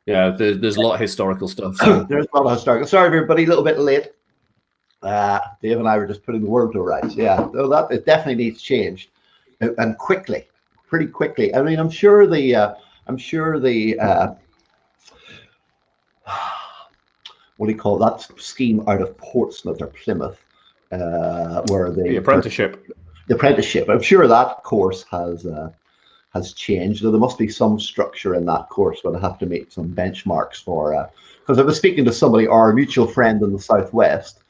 Yeah, there's a lot of historical stuff. So. There's a lot of historical. Sorry, everybody, a little bit late. Dave and I were just putting the world to rights. Yeah, so that it definitely needs change, and quickly, pretty quickly. I mean, I'm sure the what do you call that scheme out of Portsmouth or Plymouth, where the apprenticeship. The apprenticeship. I'm sure that course has changed. There must be some structure in that course where they have to meet some benchmarks for. Because I was speaking to somebody, our mutual friend in the Southwest,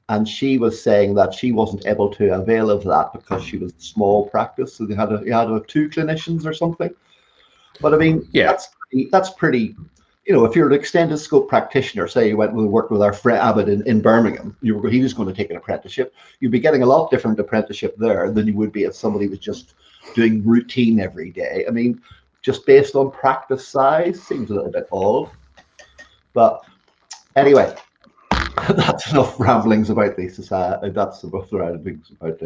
and she was saying that she wasn't able to avail of that because she was a small practice, so you had to have 2 clinicians or something. But I mean, yeah, that's pretty. You know, if you're an extended scope practitioner, say you went and worked with our friend Abbott in Birmingham, he was going to take an apprenticeship. You'd be getting a lot different apprenticeship there than you would be if somebody was just doing routine every day. I mean, just based on practice size, seems a little bit odd. But anyway, that's enough ramblings about the society. That's enough ramblings about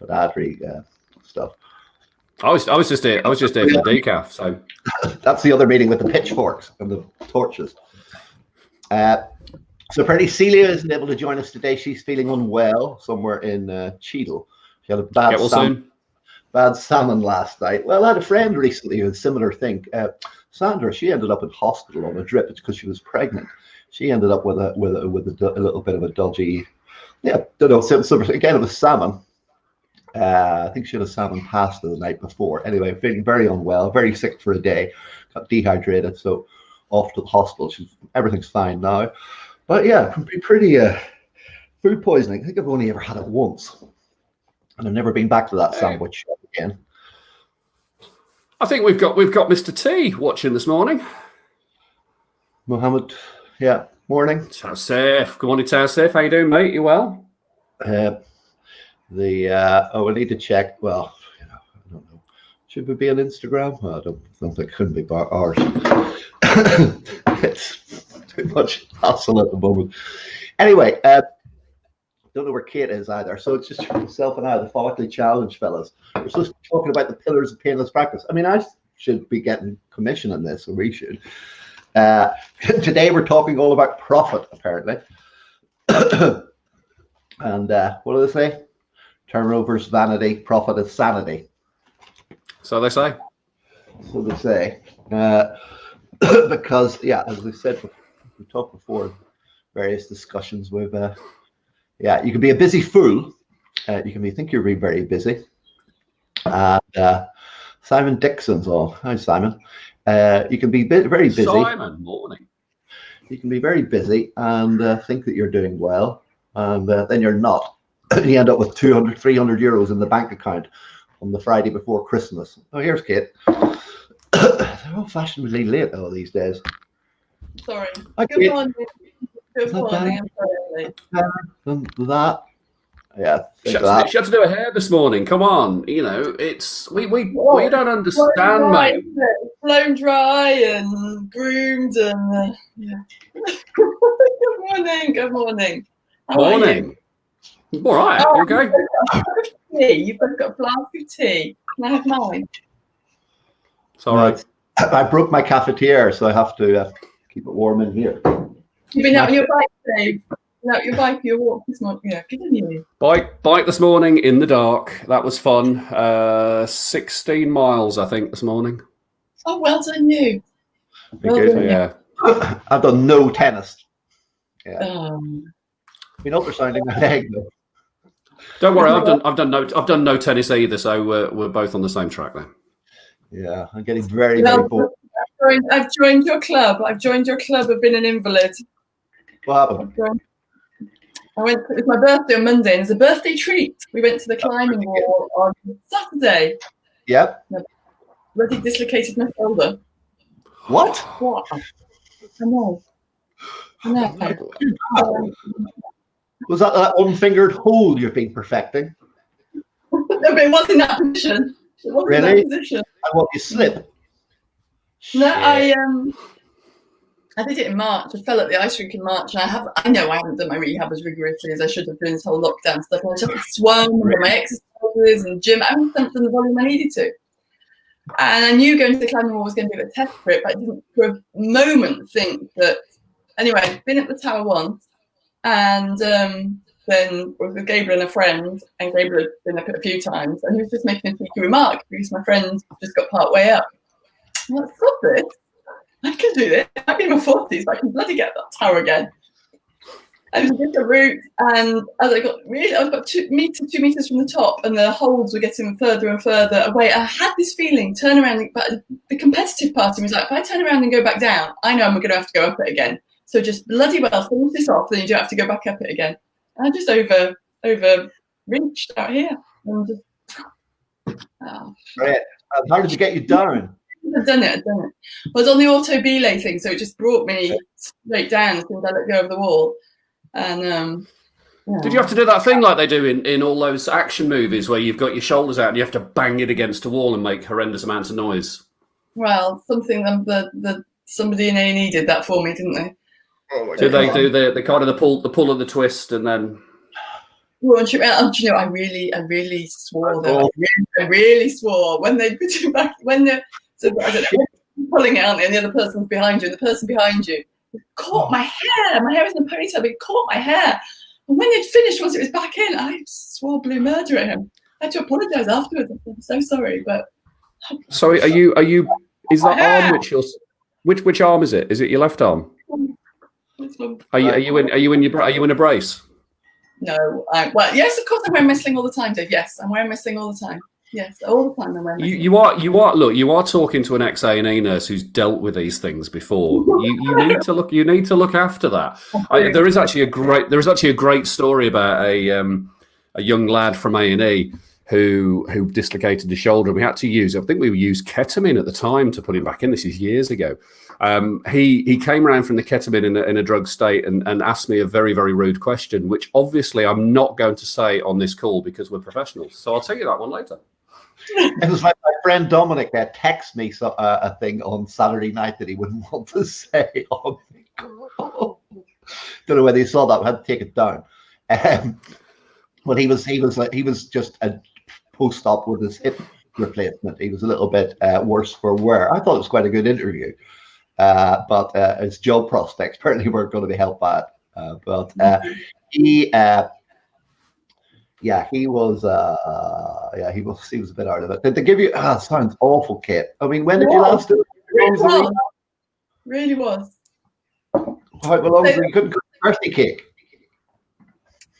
podiatry stuff. I was just there for the decaf. So that's the other meeting with the pitchforks and the torches. So apparently Celia isn't able to join us today. She's feeling unwell somewhere in Cheadle. She had a bad salmon last night. Well, I had a friend recently who had a similar thing. Sandra, she ended up in hospital on a drip because she was pregnant. She ended up with a little bit of a dodgy, don't know. So again, it was salmon. I think she had a salmon pasta the night before. Anyway, feeling very unwell, very sick for a day, got dehydrated, so off to the hospital. Everything's fine now. But yeah, pretty food poisoning. I think I've only ever had it once, and I've never been back to that sandwich shop again. I think we've got Mr. T watching this morning. Mohammed, yeah, morning. Tausif, good morning, Tausif. How you doing, mate? You well? We need to check. Well, I don't know. Should we be on Instagram? Well, I don't think it couldn't be ours. It's too much hassle at the moment. Anyway, don't know where Kate is either. So it's just myself and I, the follically challenged fellas. We're supposed to be talking about the pillars of painless practice. I mean, I should be getting commission on this, or we should. Today we're talking all about profit, apparently. And what do they say? Turnover's vanity, profit is sanity. So they say. So they say. Because, yeah, as we said, we talked before, various discussions with, you can be a busy fool. You can think you're being very busy. And Simon Dixon's on. Hi, Simon. You can be very busy. Simon, morning. You can be very busy and think that you're doing well, and then you're not. You end up with 200, 300 euros in the bank account on the Friday before Christmas. Oh, here's Kate. They're all fashionably late though these days. Sorry. Hi, Good morning. Good morning. That. Yeah. She had to do her hair this morning. Come on, you know it's we don't understand, mate. Blown dry and groomed and yeah. Good morning. Good morning. Morning. All right. You okay? Tea. You've both got a flask of tea. Can I have mine? Sorry. No, I broke my cafetiere, so I have to keep it warm in here. You've been out on your bike, Dave. Out your bike, your walk this morning. Yeah, good on you. Bike this morning in the dark. That was fun. 16 miles, I think, this morning. Oh, well done you. Yeah. I've done no tennis. Yeah. You're not sounding my leg though. Don't worry, I've done no tennis either, so we're both on the same track then. Yeah, I'm getting very bored. I've joined your club. I've joined your club of being an invalid. What happened? It was my birthday on Monday, and as a birthday treat, we went to the climbing wall on Saturday. Yep. Bloody dislocated my shoulder. What? I know. Was that one-fingered hole you've been perfecting? No, but it wasn't in that position. It wasn't really? in that position. And what, you slip? No, I did it in March. I fell at the ice rink in March, and I know I haven't done my rehab as rigorously as I should have during this whole lockdown stuff. I just swum and my exercises and gym. I haven't done the volume I needed to. And I knew going to the climbing wall was going to be a test for it, but I didn't for a moment think that. Anyway, I've been at the tower once, and then with Gabriel and a friend, and Gabriel had been up it a few times, and he was just making a cheeky remark because my friend just got part way up. I'm like, stop this. I can do this. I'd be in my 40s, but I can bloody get that tower again. I was in the route, and as I was about 2 meters from the top, and the holds were getting further and further away. I had this feeling, turn around, but the competitive part of me was like, if I turn around and go back down, I know I'm going to have to go up it again. So just bloody well finish this off, then you don't have to go back up it again. And I just over reached out here. And just, Right. How did you get you down? I've done it. I was on the auto belay thing, so it just brought me straight down as soon as I let go of the wall. And did you have to do that thing like they do in all those action movies where you've got your shoulders out and you have to bang it against a wall and make horrendous amounts of noise? Well, something somebody in A&E did that for me, didn't they? Oh, do they do the kind of the pull and the twist and then? Well, you know, I really swore though. I really swore when they put it back I don't know, pulling it out and the other person's behind you, and the person behind you caught my hair. My hair was in a ponytail, but it caught my hair. And when they'd finished, once it was back in, I swore blue murder at him. I had to apologise afterwards. I'm so sorry, but. Sorry, are you? Is that arm which arm is it? Is it your left arm? Are you in a brace? No, well, yes, of course I'm wearing my sling all the time, Dave. Yes, I'm wearing my sling all the time. Yes, all the time I'm wearing my sling. You are talking to an ex-A&E nurse who's dealt with these things before. You need to look after that. There is actually a great story about a young lad from A&E who dislocated his shoulder. We had to use, I think we used ketamine at the time to put him back in. This is years ago. He came around from the ketamine in a drug state and asked me a very, very rude question, which obviously I'm not going to say on this call because we're professionals. So I'll tell you that one later. It was like my friend Dominic texted me a thing on Saturday night that he wouldn't want to say on the call. Don't know whether you saw that. We had to take it down. But he was just a post-op with his hip replacement. He was a little bit worse for wear. I thought it was quite a good interview, but his job prospects apparently weren't going to be helped by it. He was a bit out of it. Did they give you? Sounds awful, Kate. I mean, when did you last do it? Really was. How long was it? You couldn't cook birthday cake.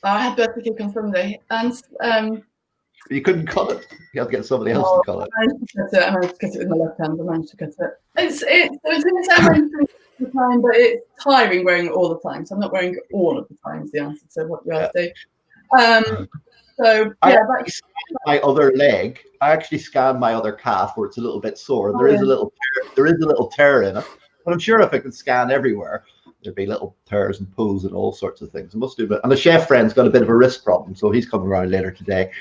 I had birthday cake on Sunday, and you couldn't cut it. You had to get somebody else to cut it. I managed to cut it with my left hand. I managed to cut it. It's going to sound like the time, but it's tiring wearing it all the time. So I'm not wearing it all of the time. Is the answer to what you asked. So yeah, my other leg. I actually scanned my other calf where it's a little bit sore. There is a little tear in it, but I'm sure if I could scan everywhere, there'd be little tears and pulls and all sorts of things. I must do it. And the chef friend's got a bit of a wrist problem, so he's coming around later today.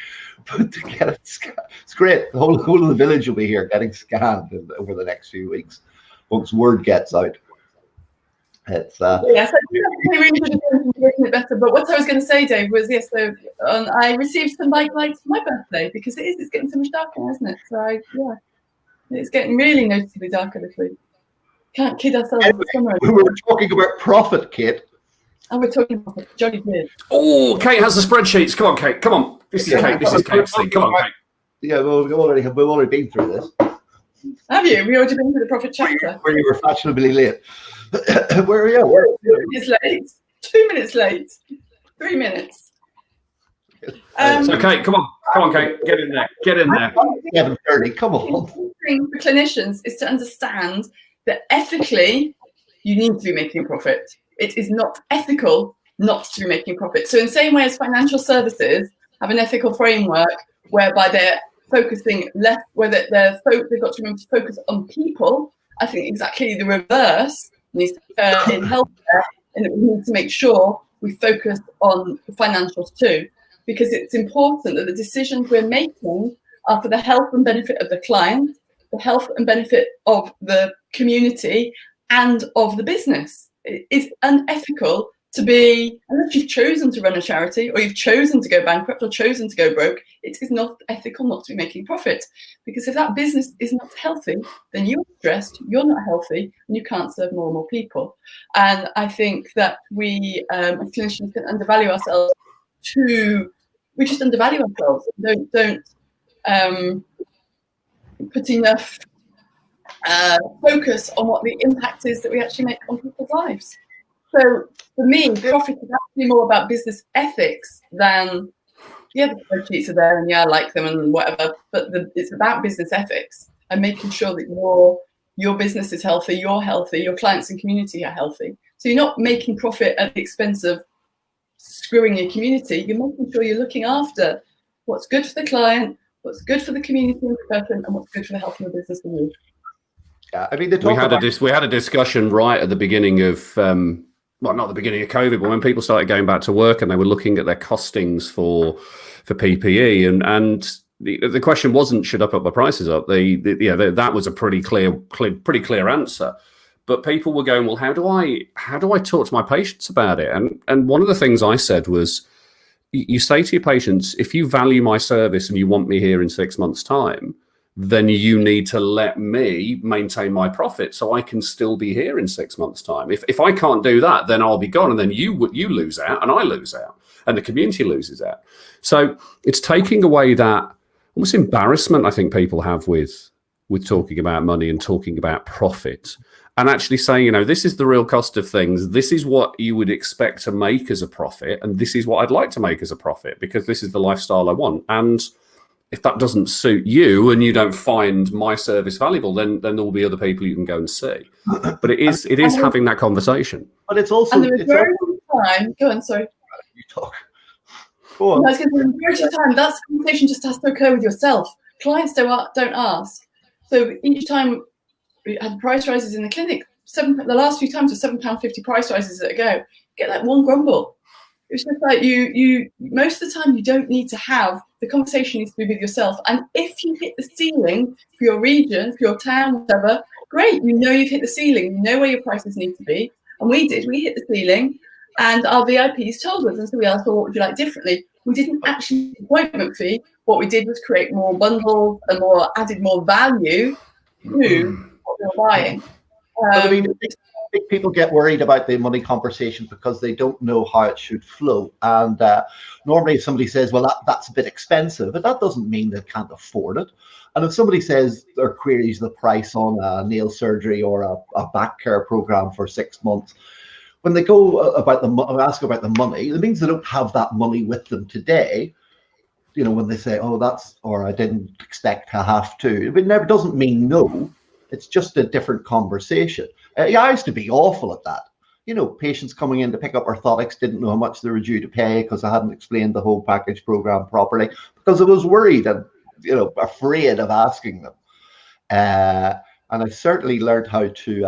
But to get it scanned, it's great. The whole of the village will be here getting scanned over the next few weeks once word gets out. It's yes, I really should have been making it better. But what I was going to say, Dave, was I received some bike lights for my birthday because it's getting so much darker, isn't it? So it's getting really noticeably darker this week. Can't kid ourselves. Anyway, we were talking about profit, Kate. And we're talking about Johnny Beard. Oh, Kate has the spreadsheets. Come on, Kate. Come on. This is Kate. This is Kate's thing. Come on, Kate. Yeah, well, we've already been through this. Have you? We already been through the profit chapter. Where you were fashionably late. Where are you? 2 minutes late. 2 minutes late. 3 minutes. So, Kate, come on, Kate. Get in there. 7:30. Come on. The thing for clinicians is to understand that ethically, you need to be making a profit. It is not ethical not to be making profit. So in the same way as financial services have an ethical framework whereby they're focusing less, they've got to remember to focus on people, I think exactly the reverse needs to occur in healthcare, and we need to make sure we focus on the financials too, because it's important that the decisions we're making are for the health and benefit of the client, the health and benefit of the community, and of the business. It is unethical to be, unless you've chosen to run a charity or you've chosen to go bankrupt or chosen to go broke, it is not ethical not to be making profit. Because if that business is not healthy, then you're stressed, you're not healthy, and you can't serve more and more people. And I think that we as clinicians can undervalue ourselves we just undervalue ourselves. Don't put enough focus on what the impact is that we actually make on people's lives. So for me, profit is actually more about business ethics than, the spreadsheets are there and I like them and whatever, but it's about business ethics and making sure that your business is healthy, you're healthy, your clients and community are healthy. So you're not making profit at the expense of screwing your community. You're making sure you're looking after what's good for the client, what's good for the community and profession, and what's good for the health of the business for you. Yeah, I mean, we had a discussion right at the beginning of well, not the beginning of COVID, but when people started going back to work and they were looking at their costings for PPE, and the question wasn't should I put my prices up? That was a pretty clear answer. But people were going, well, how do I talk to my patients about it? And one of the things I said was, you say to your patients, if you value my service and you want me here in 6 months' time, then you need to let me maintain my profit so I can still be here in 6 months' time. If I can't do that, then I'll be gone, and then you lose out, and I lose out, and the community loses out. So it's taking away that almost embarrassment I think people have with talking about money and talking about profit, and actually saying, this is the real cost of things. This is what you would expect to make as a profit, and this is what I'd like to make as a profit because this is the lifestyle I want. And if that doesn't suit you and you don't find my service valuable, then there will be other people you can go and see. But it is having that conversation. But it's also... And the majority of the time... Go on, sorry. You talk. Go on. I was going to say, the majority of the time, that conversation just has to occur with yourself. Clients don't ask. So each time we had price rises in the clinic, the last few times were £7.50 price rises at a go. Get that one grumble. It's just like you most of the time you don't need to have the conversation needs to be with yourself. And if you hit the ceiling for your region, for your town, whatever, great. You've hit the ceiling. You know where your prices need to be. And we did. We hit the ceiling, and our VIPs told us. And so we asked, well, what would you like differently? We didn't actually appointment fee. What we did was create more bundles and added more value to what we were buying. I mean, I think people get worried about the money conversation because they don't know how it should flow. And normally if somebody says, well, that's a bit expensive, but that doesn't mean they can't afford it. And if somebody says or queries the price on a nail surgery or a back care program for 6 months, when they go ask about the money, it means they don't have that money with them today. When they say, or I didn't expect to have to, it never doesn't mean no. It's just a different conversation. I used to be awful at that. Patients coming in to pick up orthotics didn't know how much they were due to pay because I hadn't explained the whole package program properly because I was worried and, afraid of asking them. And I certainly learned how to do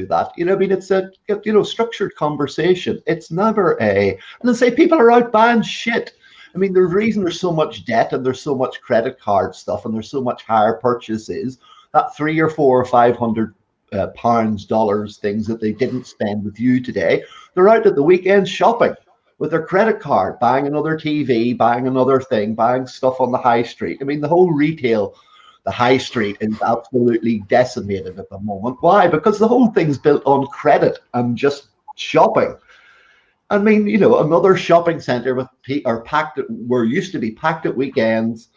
that. It's a, structured conversation. It's never and then say people are out buying shit. I mean, the reason there's so much debt and there's so much credit card stuff and there's so much higher purchases, that £300 or £400 or £500 dollars things that they didn't spend with you today, they're out at the weekend shopping with their credit card, buying another TV, buying another thing, buying stuff on the high street. I mean, the whole retail, the high street is absolutely decimated at the moment. Why? Because the whole thing's built on credit and just shopping. I mean, another shopping centre used to be packed at weekends.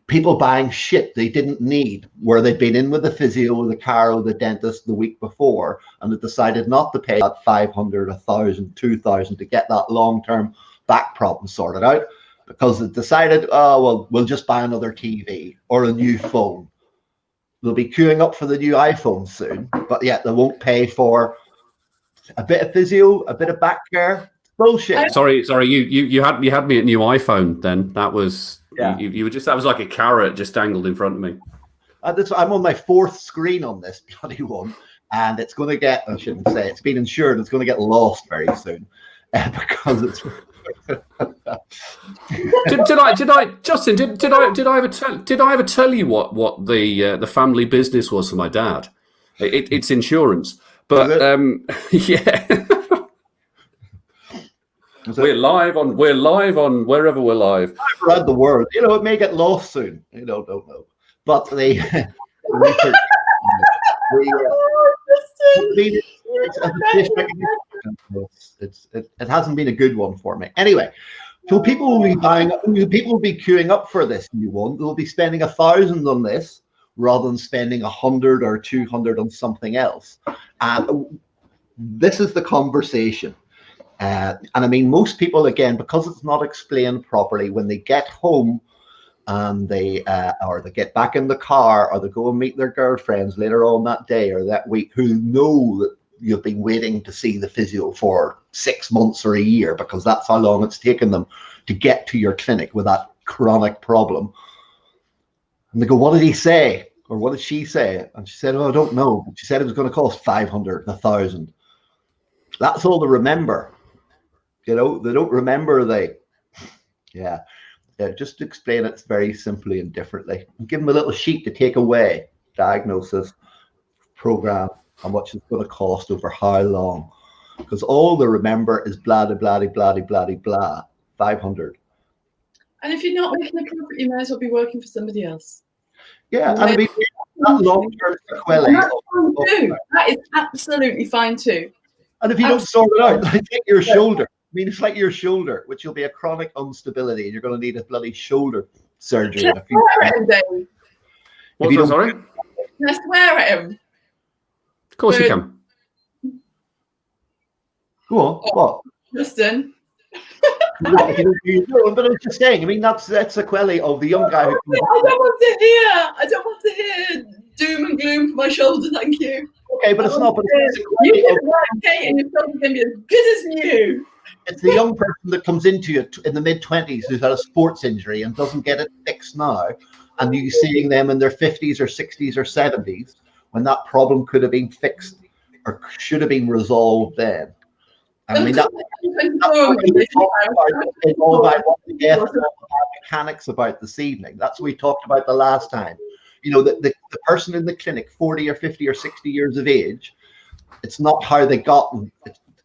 People buying shit they didn't need, where they'd been in with the physio, the chiro, the dentist the week before, and they decided not to pay that 500, 1,000, 2,000 to get that long-term back problem sorted out, because they decided, we'll just buy another TV or a new phone. They'll be queuing up for the new iPhone soon, but yet they won't pay for a bit of physio, a bit of back care. Bullshit. Sorry. You had me at new iPhone. Then that was you were just that was like a carrot just dangled in front of me. I'm on my 4th screen on this bloody one, and it's going to get. I shouldn't say it's been insured. It's going to get lost very soon because it's. Justin? Did I ever tell you what the family business was for my dad? It's insurance, but yeah. We're live on wherever we're live. Around the world. You know, it may get lost soon. You know, don't know. But the research, it hasn't been a good one for me. Anyway, so people will be queuing up for this new one. They'll be spending 1,000 on this rather than spending 100 or 200 on something else. And this is the conversation. And I mean, most people, again, because it's not explained properly, when they get home and they get back in the car, or they go and meet their girlfriends later on that day or that week, who know that you've been waiting to see the physio for 6 months or a year, because that's how long it's taken them to get to your clinic with that chronic problem. And they go, what did he say? Or what did she say? And she said, oh, I don't know. She said it was going to cost 500, 1,000. That's all they remember. You know, they don't remember just to explain it very simply and differently. Give them a little sheet to take away, diagnosis, program, how much it's going to cost over how long. Because all they remember is blah, blah, blah, blah, blah, blah, blah, 500. And if you're not making a profit, you may as well be working for somebody else. Yeah, and I mean, that long-term sequelae. That is absolutely fine too. And if you don't sort it out, like take your shoulder. I mean, it's like your shoulder, which will be a chronic instability, and you're going to need a bloody shoulder surgery. Can I swear at him, Dave? What's that, sorry? Can I swear at him? Of course you can. Go on, what? Listen. But I'm just saying, I mean, that's sequelae of the young guy who... I don't want to hear doom and gloom for my shoulder, thank you. Okay, but it's not. But you can work, Kate, and your shoulder's going to be as good as new. It's the young person that comes into you in the mid-20s who's had a sports injury and doesn't get it fixed now, and you're seeing them in their 50s or 60s or 70s when that problem could have been fixed or should have been resolved then. I mean, that's all about what we get mechanics about this evening. That's what we talked about the last time. You know, the person in the clinic, 40 or 50 or 60 years of age, it's not how they got them.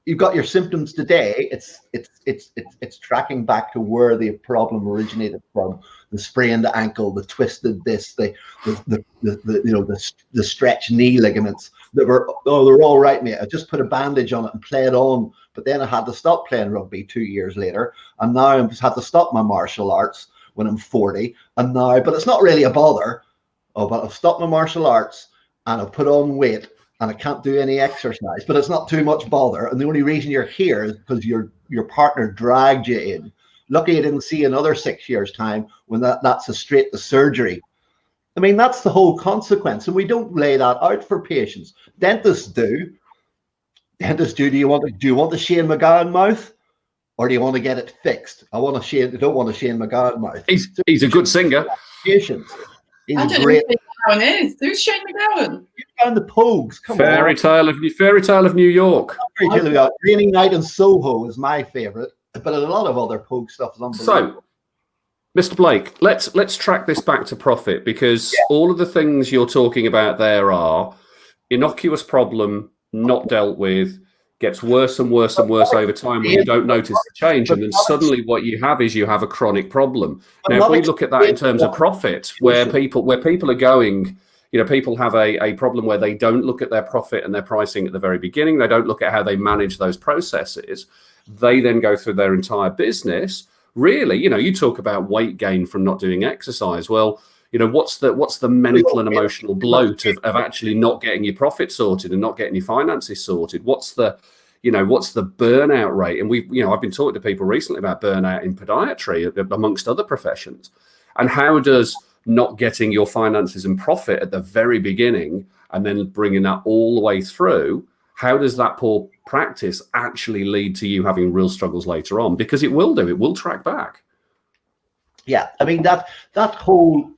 You've got your symptoms today. It's tracking back to where the problem originated from: the sprained ankle, the twisted this, the stretched knee ligaments that were, oh, they're all right, mate. I just put a bandage on it and played on, but then I had to stop playing rugby 2 years later, and now I've had to stop my martial arts when I'm 40, and now, but it's not really a bother. Oh, but I've stopped my martial arts and I've put on weight and I can't do any exercise, but it's not too much bother. And the only reason you're here is because your partner dragged you in. Lucky I didn't see another 6 years' time when that's a straight to surgery. I mean, that's the whole consequence. And we don't lay that out for patients. Dentists do. Do you want the Shane McGowan mouth? Or do you want to get it fixed? I don't want a Shane McGowan mouth. He's a good singer. Patients. I don't know who Shane McGowan is. Who's Shane McGowan? You found the Pogues. Come Fairy Tale of New York. Raining Night in Soho is my favourite, but a lot of other Pogue stuff is unbelievable. So, Mr. Blake, let's track this back to profit, because all of the things you're talking about there are innocuous problem, not dealt with, gets worse and worse and worse over time when you don't notice the change, and then suddenly what you have is you have a chronic problem. Now, if we look at that in terms of profit, where people are going, you know, people have a problem where they don't look at their profit and their pricing at the very beginning. They don't look at how they manage those processes. They then go through their entire business. Really, you know, you talk about weight gain from not doing exercise. Well, you know, what's the mental and emotional bloat of actually not getting your profit sorted and not getting your finances sorted? What's the burnout rate? And I've been talking to people recently about burnout in podiatry amongst other professions. And how does not getting your finances and profit at the very beginning and then bringing that all the way through, how does that poor practice actually lead to you having real struggles later on? Because it will track back. Yeah, I mean, that whole,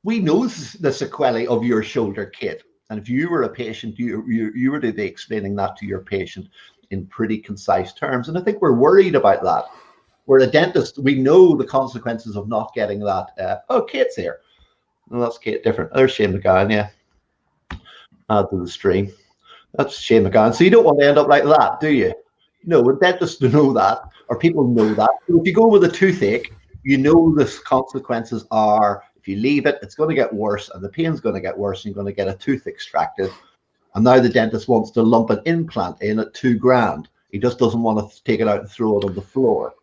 we know the sequelae of your shoulder kit. And if you were a patient, you were to be explaining that to your patient in pretty concise terms. And I think we're worried about that. We're a dentist. We know the consequences of not getting that. Kate's here. No, that's Kate different. There's Shane McGowan, yeah. Add to the stream. That's Shane McGowan. So you don't want to end up like that, do you? No, we're dentists to know that. or people know that. So if you go with a toothache, you know the consequences are, if you leave it, it's going to get worse, and the pain's going to get worse, and you're going to get a tooth extracted. And now the dentist wants to lump an implant in at $2,000. He just doesn't want to take it out and throw it on the floor.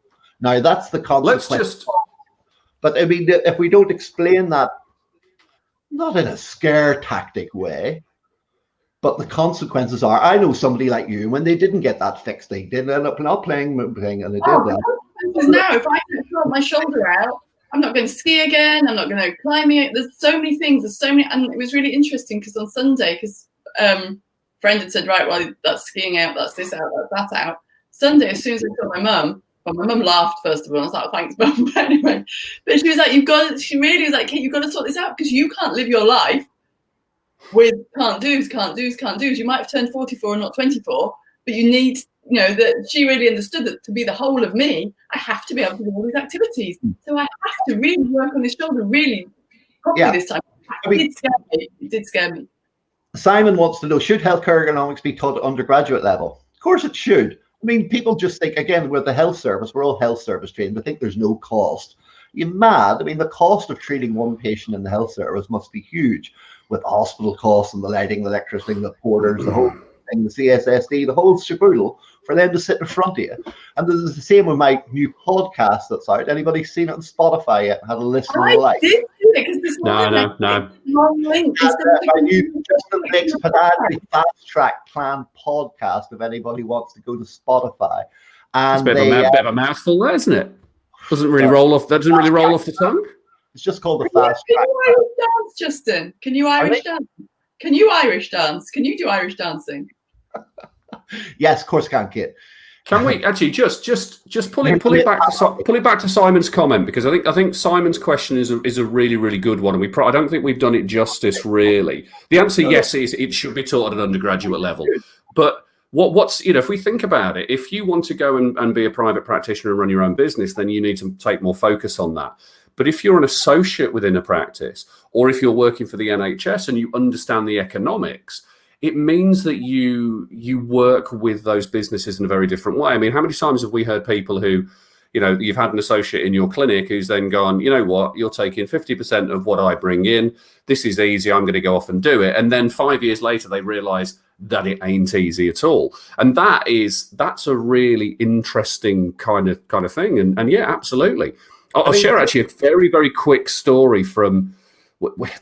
Now that's the consequence. But I mean, if we don't explain that, not in a scare tactic way, but the consequences are, I know somebody like you, when they didn't get that fixed, they didn't end up not playing, and they did that. Because now, if I can throw my shoulder out, I'm not going to ski again. I'm not going to climb it. There's so many things. There's so many, and it was really interesting because on Sunday, because friend had said, right, well, that's skiing out, that's this out, that's that out. Sunday, as soon as I saw my mum, well, my mum laughed first of all. I was like, thanks, mum. But anyway, but she was like, she really was like, hey, you've got to sort this out because you can't live your life with can't do's. You might have turned 44 and not 24, but you need, that she really understood that to be the whole of me, I have to be able to do all these activities. So I have to really work on this shoulder really properly this time. It did scare me. Simon wants to know, should healthcare economics be taught at undergraduate level? Of course it should. I mean, people just think, again, we're the health service, we're all health service trained, but think there's no cost. You're mad. I mean, the cost of treating one patient in the health service must be huge, with hospital costs and the lighting, the electricity, the porters, the whole thing, the CSSD, the whole shaboodle, for them to sit in front of you. And this is the same with my new podcast that's out. Anybody seen it on Spotify yet? Had a listen and a like? I did see it because this No. Long link. My new Justin Blake's Podiatry Fast Track Plan podcast. If anybody wants to go to Spotify, and it's a bit of a mouthful, there, isn't it? Doesn't really roll off. That doesn't really roll off the tongue. It's just called the Fast Track. Can you Irish dance, Justin? Can you Irish dance? Can you Irish dance? Can you do Irish dancing? Yes, of course, can, Kit. Can we actually just pull it back to Simon's comment, because I think Simon's question is a really, really good one, and I don't think we've done it justice really. The answer, yes, is it should be taught at an undergraduate level. But what's if we think about it, if you want to go and be a private practitioner and run your own business, then you need to take more focus on that. But if you're an associate within a practice, or if you're working for the NHS and you understand the economics, it means that you work with those businesses in a very different way. I mean, how many times have we heard people who, you've had an associate in your clinic who's then gone, you know what, you're taking 50% of what I bring in. This is easy. I'm going to go off and do it. And then 5 years later, they realize that it ain't easy at all. And that's a really interesting kind of thing. And yeah, absolutely. I'll share actually a very, very quick story from.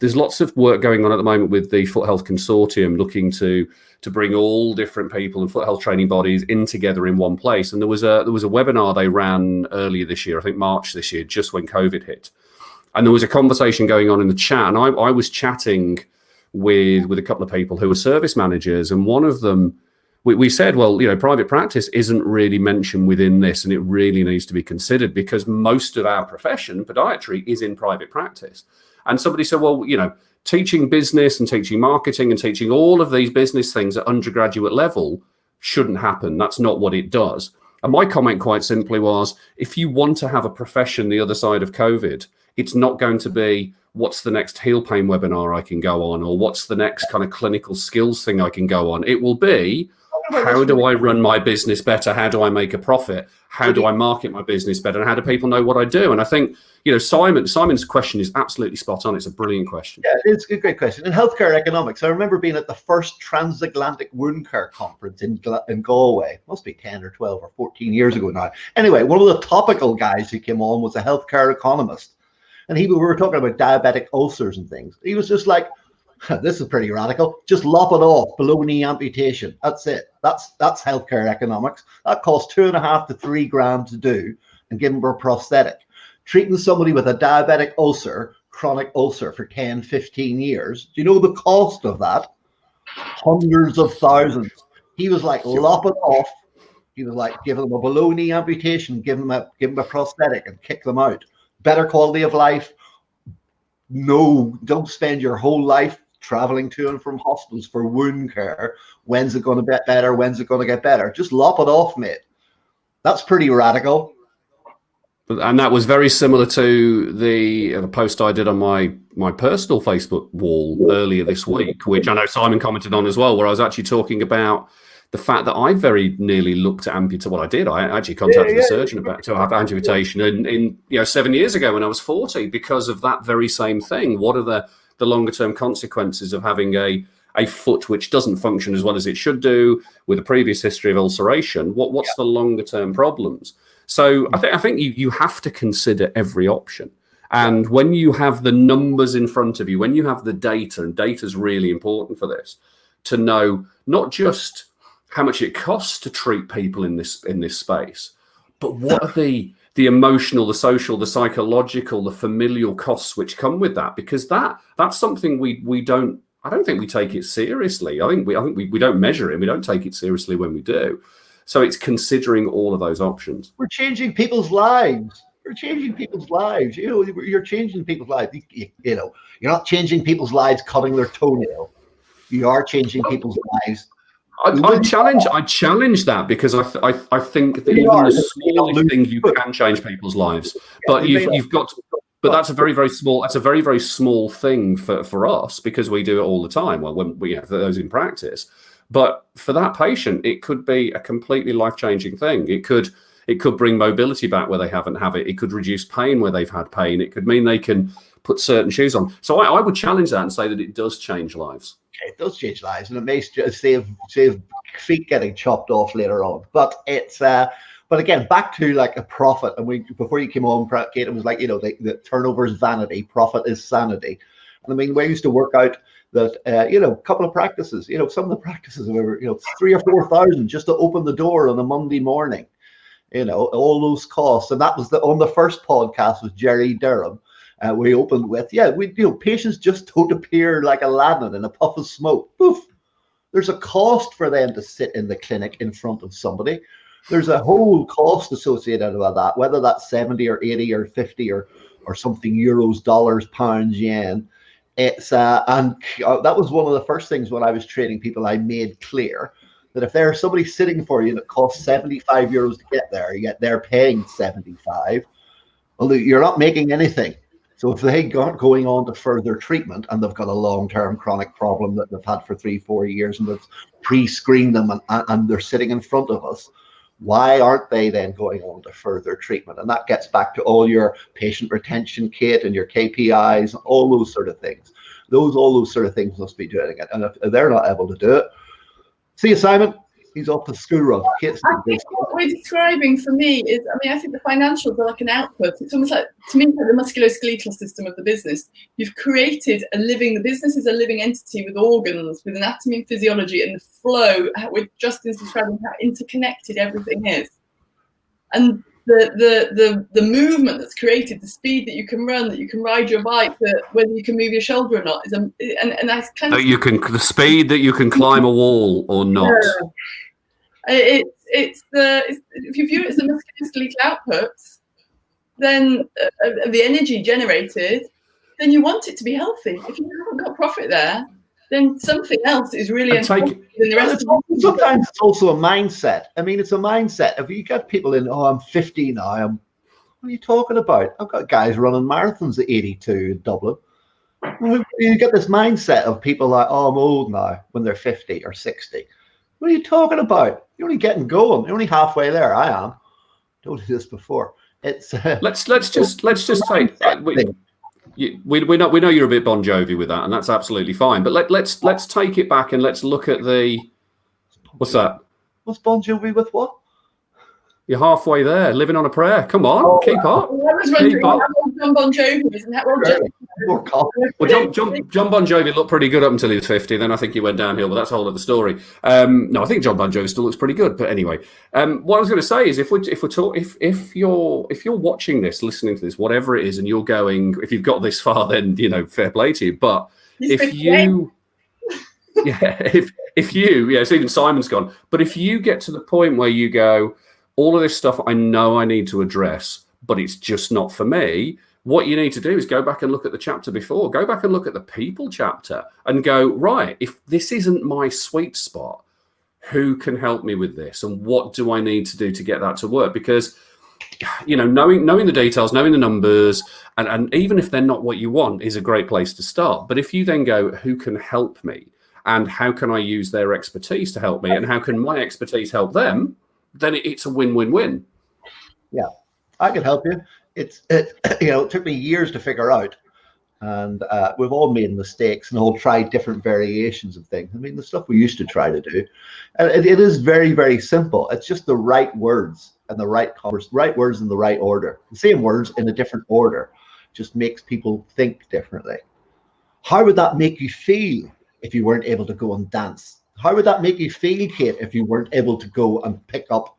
There's lots of work going on at the moment with the Foot Health Consortium, looking to bring all different people and foot health training bodies in together in one place. And there was a webinar they ran earlier this year, I think March this year, just when COVID hit. And there was a conversation going on in the chat, and I was chatting with a couple of people who were service managers, and one of them, we said, well, private practice isn't really mentioned within this, and it really needs to be considered because most of our profession, podiatry, is in private practice. And somebody said, well, teaching business and teaching marketing and teaching all of these business things at undergraduate level shouldn't happen. That's not what it does. And my comment quite simply was, if you want to have a profession the other side of COVID, it's not going to be what's the next heel pain webinar I can go on, or what's the next kind of clinical skills thing I can go on. It will be, how do I run my business better? How do I make a profit? How do I market my business better? And how do people know what I do? And I think, Simon's question is absolutely spot on. It's a brilliant question. Yeah, it's a great question. In healthcare economics, I remember being at the first transatlantic wound care conference in Galway. Must be 10 or 12 or 14 years ago now. Anyway, one of the topical guys who came on was a healthcare economist. And we were talking about diabetic ulcers and things. He was just like, this is pretty radical. Just lop it off, below knee amputation. That's it. That's healthcare economics. That costs $2.5 to $3 to do, and give them a prosthetic. Treating somebody with a diabetic ulcer, chronic ulcer, for 10, 15 years. Do you know the cost of that? Hundreds of thousands. He was like, lop it off. He was like, give them a below knee amputation, give them a prosthetic, and kick them out. Better quality of life. No, don't spend your whole life traveling to and from hospitals for wound care. When's it going to get better? When's it going to get better? Just lop it off, mate. That's pretty radical. And that was very similar to the post I did on my personal Facebook wall earlier this week, which I know Simon commented on as well, where I was actually talking about the fact that I very nearly looked at amputation. Well, I did. I actually contacted the surgeon about to have amputation in 7 years ago when I was 40 because of that very same thing. What are the longer term consequences of having a foot which doesn't function as well as it should do with a previous history of ulceration? What's the longer term problems? So I think you have to consider every option. And when you have the numbers in front of you, when you have the data, and data is really important for this, to know not just how much it costs to treat people in this space, but what are the emotional, the social, the psychological, the familial costs which come with that? Because that's something I don't think we take it seriously. I think we don't measure it. We don't take it seriously when we do. So it's considering all of those options. We're changing people's lives. We're changing people's lives. You're changing people's lives. You're not changing people's lives cutting their toenail. You are changing people's lives. I challenge that because I think that even the smallest thing you can change people's lives, but you've got to, but that's a very, very small thing for us because we do it all the time. Well, when we have those in practice, but for that patient, it could be a completely life-changing thing. It could bring mobility back where they haven't have it. It could reduce pain where they've had pain. It could mean they can put certain shoes on. So I would challenge that and say that it does change lives. It does change lives, and it may save feet getting chopped off later on. But it's but again, back to like a profit. And before you came on, Kate, it was like the turnover is vanity, profit is sanity. And I mean, we used to work out that a couple of practices, some of the practices were 3,000 or 4,000 just to open the door on a Monday morning. All those costs, and that was on the first podcast with Jerry Durham. We opened with, patients just don't appear like Aladdin in a puff of smoke. Poof. There's a cost for them to sit in the clinic in front of somebody. There's a whole cost associated with that, whether that's 70 or 80 or 50 or something euros, dollars, pounds, yen. It's and that was one of the first things when I was training people. I made clear that if there's somebody sitting for you that costs 75 euros to get there, yet they're paying 75, well, you're not making anything. So if they got going on to further treatment and they've got a long-term chronic problem that they've had for 3-4 years and we've pre-screened them and they're sitting in front of us, why aren't they then going on to further treatment? And that gets back to all your patient retention kit and your KPIs, all those sort of things. All those sort of things must be doing it. And if they're not able to do it, see you, Simon. He's off the school run. I think what we're describing for me is, I think the financials are like an output. It's almost like, to me, like the musculoskeletal system of the business. You've created the business is a living entity with organs, with anatomy and physiology, and the flow, with Justin's describing how interconnected everything is. And the movement that's created, the speed that you can run, that you can ride your bike, that whether you can move your shoulder or not, and that's kind of the speed that you can climb a wall or not. Yeah. If you view it as a musculoskeletal output, then the energy generated, then you want it to be healthy. If you haven't got profit there, then something else is really important than the rest of it. Sometimes it's also a mindset. I mean, it's a mindset. If you get people in, I'm 50 now, what are you talking about? I've got guys running marathons at 82 in Dublin. You get this mindset of people like, I'm old now, when they're 50 or 60. What are you talking about? You're only getting going. You're only halfway there. I am. Told you this before. It's let's just take. We know you're a bit Bon Jovi with that, and that's absolutely fine. But let's take it back and let's look at what's that? What's Bon Jovi with what? You're halfway there, living on a prayer. Come on, keep up. I was wondering how John Bon Jovi is, and how well, John Bon Jovi looked pretty good up until he was 50. Then I think he went downhill, but that's a whole other story. No, I think John Bon Jovi still looks pretty good. But anyway, what I was going to say is, if you're watching this, listening to this, whatever it is, and you're going, if you've got this far, then fair play to you. But if you so even Simon's gone. But if you get to the point where you go, all of this stuff I know I need to address, but it's just not for me. What you need to do is go back and look at the chapter before. Go back and look at the people chapter and go, right, if this isn't my sweet spot, who can help me with this? And what do I need to do to get that to work? Because, knowing the details, knowing the numbers, and even if they're not what you want is a great place to start. But if you then go, who can help me? and how can I use their expertise to help me, and how can my expertise help them, then it's a win-win-win. Yeah, I can help you. It took me years to figure out. And we've all made mistakes and all tried different variations of things. I mean, the stuff we used to try to do, it is very, very simple. It's just the right words and the right words in the right order. The same words in a different order just makes people think differently. How would that make you feel if you weren't able to go and dance? How would that make you feel, Kate, if you weren't able to go and pick up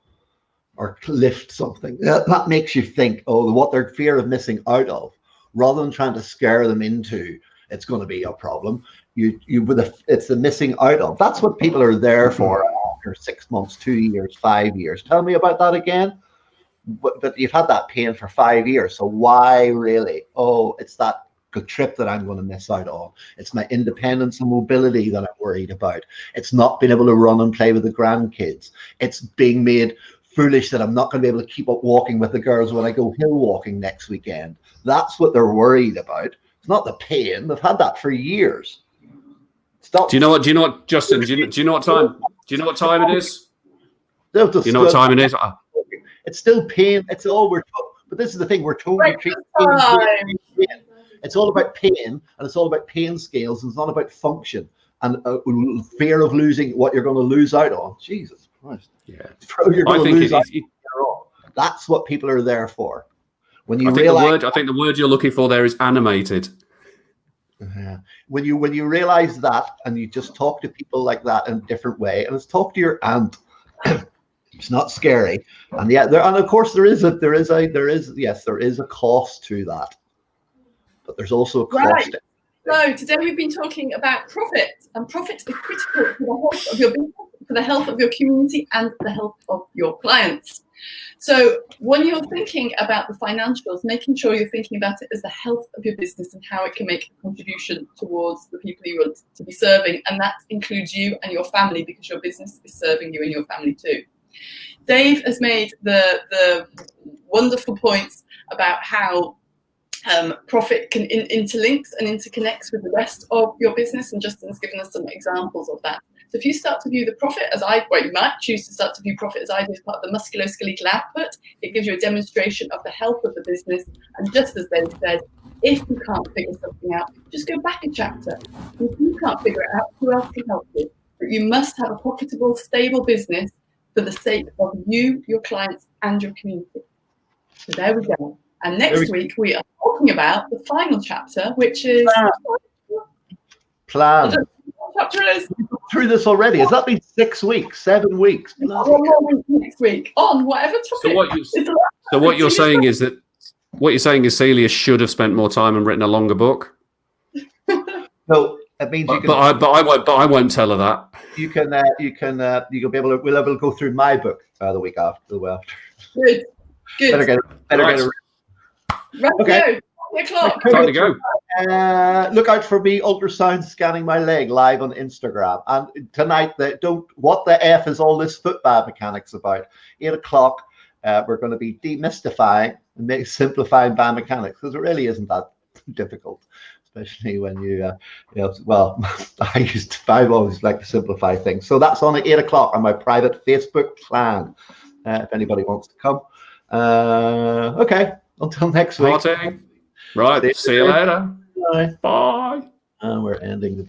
or lift something? That makes you think, oh, what they're fear of missing out of. Rather than trying to scare them into it's going to be a problem, it's the missing out of. That's what people are there for after 6 months, 2 years, 5 years. Tell me about that again. But you've had that pain for 5 years, so why really? Oh, it's that trip that I'm going to miss out on. It's my independence and mobility that I'm worried about. It's not being able to run and play with the grandkids. It's being made foolish that I'm not going to be able to keep up walking with the girls when I go hill walking next weekend. That's what they're worried about. It's not the pain. They've had that for years. Stop. Do you know what, Justin? Do you know what time? Do you know what time it is? Do you know what time it is? It's still pain. It's all we're told. But this is the thing. We're told to treat pain. It's all about pain, and it's all about pain scales, and it's not about function and fear of losing what you're going to lose out on. Jesus Christ. Yeah. You're going to lose out on. That's what people are there for. When you I think the word you're looking for there is animated. When you realize that, and you just talk to people like that in a different way, and it's talk to your aunt. It's not scary, and of course there is a cost to that, but there's also a cost. Right. So today we've been talking about profit, and profit is critical for the health of your business, for the health of your community, and the health of your clients. So when you're thinking about the financials, making sure you're thinking about it as the health of your business and how it can make a contribution towards the people you want to be serving. And that includes you and your family, because your business is serving you and your family too. Dave has made the wonderful points about how profit can interlinks and interconnects with the rest of your business. And Justin's given us some examples of that. So if you start to view the profit you might choose to start to view profit as I do as part of the musculoskeletal output. It gives you a demonstration of the health of the business. And just as Dave said, if you can't figure something out, just go back a chapter. If you can't figure it out, who else can help you? But you must have a profitable, stable business for the sake of you, your clients, and your community. So there we go. And next week we are talking about the final chapter, which is plan. Chapter is through this already. Has that been 6 weeks, 7 weeks? One more week next week on whatever topic. So what you're saying is Celia should have spent more time and written a longer book. No, it means you can. But I won't tell her that. You can be able to. We'll able to go through my book the week after. Good. Better get it. Right. Okay. 8 o'clock. Time to go. Look out for me ultrasound scanning my leg live on Instagram. And tonight, what the F is all this foot biomechanics about? 8 o'clock, we're going to be demystifying and simplifying biomechanics, because it really isn't that difficult, especially when I always like to simplify things. So that's on at 8 o'clock on my private Facebook plan, if anybody wants to come. Okay, until next week. Right, see you later. Bye. Bye. And we're ending the